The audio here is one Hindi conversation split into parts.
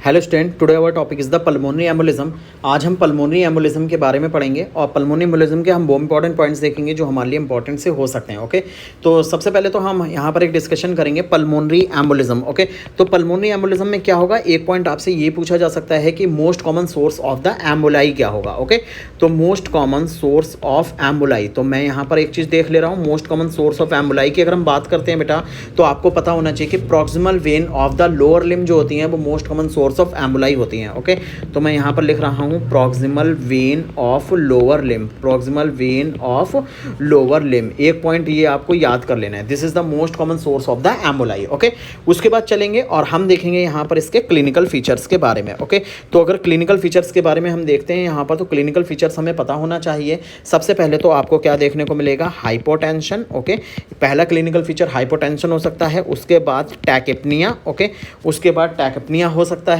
Hello student, today our topic is the pulmonary embolism. आज हम पल्मोनरी एम्बोलिज्म के बारे में पढ़ेंगे और पल्मोनरी एम्बोलिज्म के हम वो इंपॉर्टेंट पॉइंट्स देखेंगे जो हमारे लिए इंपॉर्टेंट से हो सकते हैं। ओके, तो सबसे पहले तो हम यहाँ पर एक डिस्कशन करेंगे पल्मोनरी एम्बोलिज्म। ओके, तो पल्मोनरी एम्बोलिज्म में क्या होगा, एक पॉइंट आपसे ये पूछा जा सकता है कि most common source of the emboli क्या होगा। ओके, तो most common source of emboli, तो मैं यहाँ पर एक चीज़ देख ले रहा हूँ, most common source of emboli की अगर हम बात करते हैं बेटा, तो आपको पता होना चाहिए कि proximal when of the lower limb जो होती हैं वो most common source of emboli होती हैं। ओके, तो मैं यहाँ पर लिख रहा हूँ proximal when of lower limb, proximal when of lower limb. एक पॉइंट ये आपको याद कर लेना है, this is the most common source of the emboli. Okay, उसके बाद चलेंगे और हम देखेंगे यहाँ पर इसके क्लिनिकल फीचर्स के बारे में। ओके, तो अगर क्लिनिकल फीचर्स के बारे में हम देखते हैं यहाँ पर, तो क्लिनिकल फीचर्स हमें पता होना चाहिए। सबसे पहले तो आपको क्या देखने को मिलेगा, हाइपोटेंशन। ओके, पहला क्लिनिकल फीचर हाइपोटेंशन हो सकता है, उसके बाद टैकेप्निया। ओके, उसके बाद टैकेप्निया हो सकता है,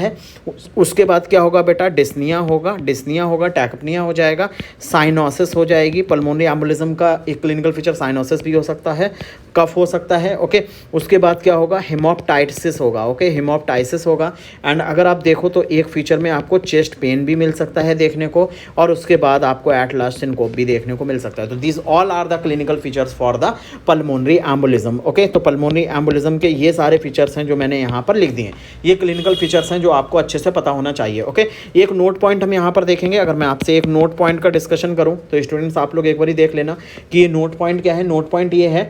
उसके बाद क्या होगा बेटा, डिस्निया होगा, डिस्निया होगा, टैकेप्निया हो जाएगा, साइनोसिस हो जाएगी। पल्मोनरी एम्बोलिज्म का एक क्लिनिकल फीचर साइनोसिस भी हो सकता है, कफ हो सकता है। ओके, उसके बाद क्या होगा, हेमोप्टाइटिस होगा। ओके, हेमोप्टाइसिस होगा। एंड अगर आप देखो तो एक फीचर में आपको चेस्ट पेन भी मिल सकता है देखने को, और उसके बाद आपको एट लास्ट सिनकोप भी देखने को मिल सकता है। तो these all are the clinical features for the pulmonary embolism. Okay, तो पल्मोनरी एम्बोलिज्म के ये सारे फीचर्स हैं जो मैंने यहाँ पर लिख दिए हैं, ये क्लिनिकल फीचर्स हैं जो आपको अच्छे से पता होना चाहिए। ओके, एक नोट पॉइंट हम यहाँ पर देखेंगे। अगर मैं आपसे एक नोट पॉइंट का डिस्कशन करूँ तो स्टूडेंट्स आप लोग एक बार देख लेना कि ये नोट पॉइंट क्या है। नोट पॉइंट ये है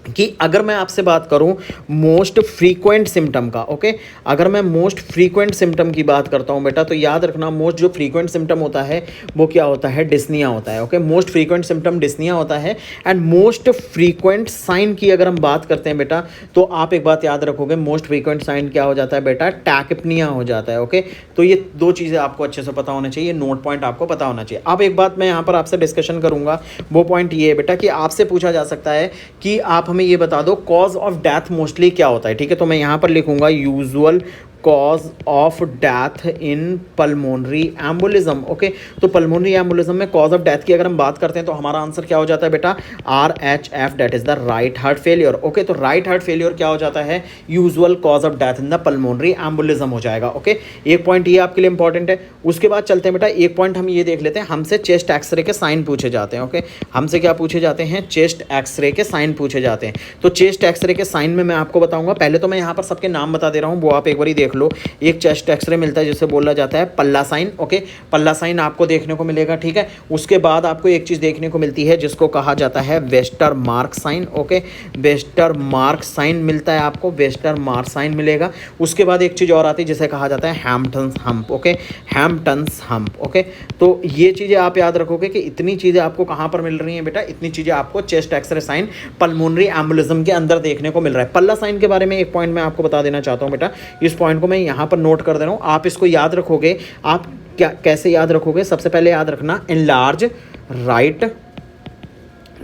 कि अगर मैं आपसे बात करूं मोस्ट फ्रीक्वेंट सिम्टम का, ओके, अगर मैं मोस्ट फ्रीक्वेंट सिम्टम की बात करता हूं बेटा, तो याद रखना मोस्ट जो फ्रीक्वेंट सिम्टम होता है वो क्या होता है, डिस्निया होता है। Okay, most frequent symptom dyspnoea होता है। एंड मोस्ट फ्रीक्वेंट साइन की अगर हम बात करते हैं बेटा, तो आप एक बात याद रखोगे, मोस्ट फ्रीक्वेंट साइन क्या हो जाता है बेटा, टैकेप्निया हो जाता है। ओके, तो ये दो चीज़ें आपको अच्छे से पता होना चाहिए, नोट पॉइंट आपको पता होना चाहिए। अब एक बात मैं यहाँ पर आपसे डिस्कशन करूँगा, वो पॉइंट ये है बेटा कि आपसे पूछा जा सकता है कि आप हमें ये बता दो कॉज ऑफ डेथ मोस्टली क्या होता है। ठीक है, तो मैं यहां पर लिखूंगा usual cause of death in pulmonary embolism. Okay, तो पल्मोनरी एम्बोलिज्म में कॉज ऑफ डेथ की अगर हम बात करते हैं तो हमारा आंसर क्या हो जाता है बेटा, RHF, that is the right heart failure. Okay, तो राइट हार्ट फेलियर क्या हो जाता है, usual cause of death in the pulmonary embolism हो जाएगा। ओके, एक पॉइंट ये आपके लिए इंपॉर्टेंट है। उसके बाद चलते हैं बेटा, एक पॉइंट हम ये देख लेते हैं, हमसे चेस्ट एक्सरे के साइन पूछे जाते हैं। ओके, हमसे क्या पूछे जाते हैं, चेस्ट एक्सरे के साइन पूछे जाते हैं। तो चेस्ट एक्सरे के साइन में मैं आपको बताऊंगा, पहले तो मैं यहाँ पर सबके नाम बता दे रहा हूँ, वो आप एक बार देख लो। एक चेस्ट एक्सरे मिलता है जिसे बोला जाता है पल्ला साइन। ओके, पल्ला साइन आपको देखने को मिलेगा। ठीक है, उसके बाद आपको एक चीज देखने को मिलती है जिसको कहा जाता है Westermark sign. Okay, Westermark sign मिलता है आपको, वेस्टर मार्क साइन मिलेगा। उसके बाद एक चीज और आती है जिसे कहा जाता है Hamptons hump. Okay, Hamptons hump. Okay, तो ये चीजें आप याद रखोगे कि इतनी चीजें आपको कहां पर मिल रही हैं बेटा, इतनी चीजें आपको chest X ray sign pulmonary embolism के अंदर देखने को मिल रहा है। पल्ला साइन के बारे में एक पॉइंट मैं आपको बता देना चाहता हूं बेटा, इस पॉइंट को मैं यहां पर नोट कर दे रहा हूं, आप इसको याद रखोगे। आप क्या कैसे याद रखोगे, सबसे पहले याद रखना enlarge right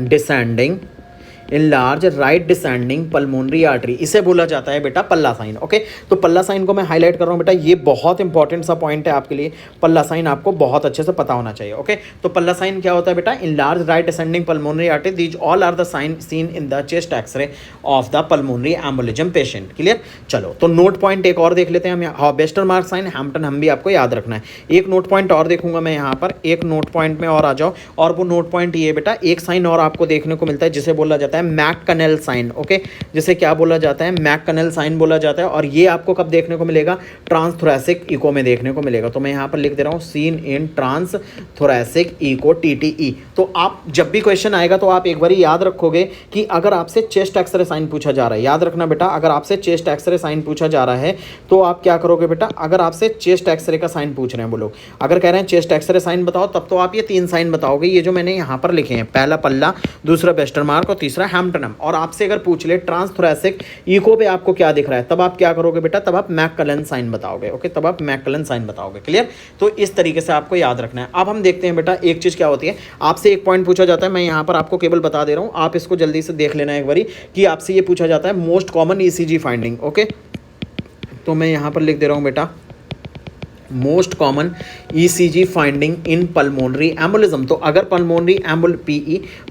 descending, enlarge right descending pulmonary artery, इसे बोला जाता है बेटा पल्ला साइन। ओके, तो पल्ला साइन को मैं हाईलाइट कर रहा हूं बेटा, ये बहुत इंपॉर्टेंट सा पॉइंट है आपके लिए, पल्ला साइन आपको बहुत अच्छे से पता होना चाहिए। ओके, तो पल्ला साइन क्या होता है बेटा, enlarged right descending pulmonary artery, these all are the sign seen in the chest X ray of the pulmonary embolism patient. Clear, चलो तो नोट पॉइंट एक और देख लेते हैं हम, वेस्टर मार्क साइन, हैम्पटन हम भी आपको याद रखना है। एक नोट पॉइंट और देखूंगा मैं यहाँ पर, एक नोट पॉइंट में और आ जाओ, और वो नोट पॉइंट ये बेटा, एक साइन और आपको देखने को मिलता है जिसे बोला जाता है मैककनेल साइन। ओके, जिसे क्या बोला जाता है, मैककनेल साइन बोला जाता है। और ये आपको कब देखने को मिलेगा, ट्रांसथोरैसिक इको में देखने को मिलेगा। तो मैं यहाँ पर लिख दे रहा हूँ सीन इन ट्रांसथोरैसिक इको, TTE। तो आप जब भी क्वेश्चन आएगा तो आप एक बार याद रखोगे कि अगर आपसे चेस्ट एक्सरे साइन पूछा जा रहा है, याद रखना बेटा, अगर आपसे चेस्ट एक्सरे साइन पूछा जा रहा है तो आप क्या करोगे बेटा, अगर आपसे चेस्ट एक्सरे का साइन पूछ रहे हैं वो लोग, अगर कह रहे हैं चेस्ट एक्सरे साइन बताओ, तब तो आप ये तीन साइन बताओगे, ये जो मैंने यहाँ पर लिखे हैं, पहला पल्ला, दूसरा वेस्टर मार्क और तीसरा हैम्पटन। और आपसे अगर पूछ ले ट्रांसथोरैसिक इको पे आपको क्या दिख रहा है, तब आप क्या करोगे बेटा, तब आप मैककलन साइन बताओगे। ओके, तब आप मैककलन साइन बताओगे। क्लियर, तो इस तरीके से आपको याद रखना है। अब हम देखते हैं बेटा, एक चीज क्या होती है, आपसे एक पॉइंट पूछा जाता है, मैं यहाँ पर आपको केवल बता दे रहा हूँ, आप इसको जल्दी से देख लेना एक बारी, कि आपसे ये पूछा जाता है most common ECG finding. Okay, तो मैं यहाँ पर लिख दे रहा हूँ बेटा most common ECG finding in pulmonary embolism. तो अगर पल्मोनरी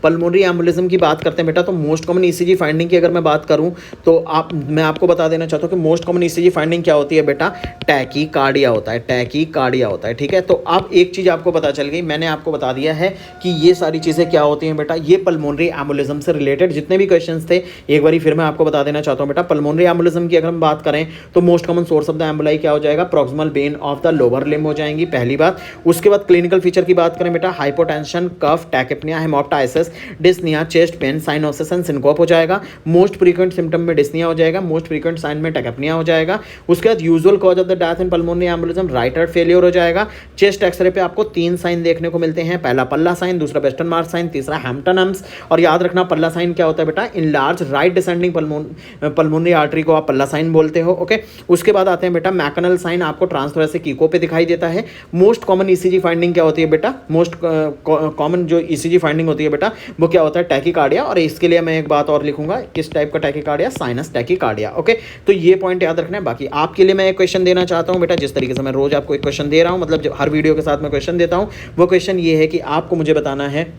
पल्मोनरी एम्बोलिज्म की बात करते हैं बेटा, तो मोस्ट कॉमन ईसीजी फाइंडिंग की अगर मैं बात करूं तो मैं आपको बता देना चाहता हूं कि मोस्ट कॉमन ईसीजी फाइंडिंग क्या होती है बेटा, टैकीकार्डिया होता है, टैकीकार्डिया होता है। ठीक है, तो अब एक चीज़ आपको पता चल गई, मैंने आपको बता दिया है कि ये सारी चीज़ें क्या होती हैं बेटा, ये पल्मोनरी एम्बोलिज्म से रिलेटेड जितने भी क्वेश्चन थे एक बार फिर मैं आपको बता देना चाहता हूं बेटा। पल्मोनरी एम्बोलिज्म की अगर हम बात करें तो most common source of the emboli क्या हो जाएगा, proximal when of the lower limb हो जाएंगी, पहली बात। उसके बाद क्लिनिकल फीचर की बात करें बेटा, hypotension, cough, tachypnoea, haemoptysis, dyspnoea, chest pain, cyanosis and syncope हो जाएगा। मोस्ट फ्रीक्वेंट सिम्टम में डिस्निया हो जाएगा, मोस्ट फ्रीक्वेंट साइन में टैकेपनिया हो जाएगा। उसके बाद usual cause of the death in pulmonary embolism right heart failure हो जाएगा। चेस्ट एक्सरे पे आपको 3 साइन देखने को मिलते हैं, पहला पल्ला साइन, दूसरा वेस्टर्न मार्च साइन, तीसरा हैम्पटन हम्स। और याद रखना पल्ला साइन क्या होता है बेटा, in large right descending pulmonary artery को आप पल्ला साइन बोलते हो। ओके, उसके बाद आते हैं बेटा मैकनल साइन, आपको ट्रांसथोरेसिक ईको पे दिखाई देता है। मोस्ट कॉमन ईसीजी फाइंडिंग क्या होती है बेटा, मोस्ट कॉमन जो ईसीजी फाइंडिंग होती है बेटा वो क्या होता है, टैकीकार्डिया। और इसके लिए मैं एक बात और लिखूंगा, किस टाइप का टैकीकार्डिया, साइनस टैकीकार्डिया। ओके, तो ये पॉइंट याद रखना है। बाकी आपके लिए मैं एक क्वेश्चन देना चाहता हूं बेटा, जिस तरीके से मैं रोज आपको एक क्वेश्चन दे रहा हूं, मतलब हर वीडियो के साथ मैं क्वेश्चन देता हूं, वो क्वेश्चन ये है कि आपको मुझे बताना है,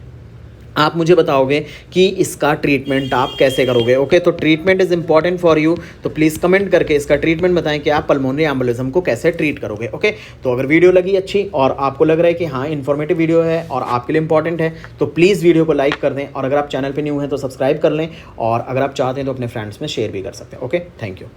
आप मुझे बताओगे कि इसका ट्रीटमेंट आप कैसे करोगे। ओके, तो treatment is important for you, तो प्लीज़ कमेंट करके इसका ट्रीटमेंट बताएं कि आप पल्मोनरी एम्बोलिज्म को कैसे ट्रीट करोगे। ओके, तो अगर वीडियो लगी अच्छी और आपको लग रहा है कि हाँ इन्फॉर्मेटिव वीडियो है और आपके लिए इंपॉर्टेंट है, तो प्लीज़ वीडियो को लाइक कर दें, और अगर आप चैनल पर न्यू हैं तो सब्सक्राइब कर लें, और अगर आप चाहते हैं तो अपने फ्रेंड्स में शेयर भी कर सकते हैं। Okay, thank you.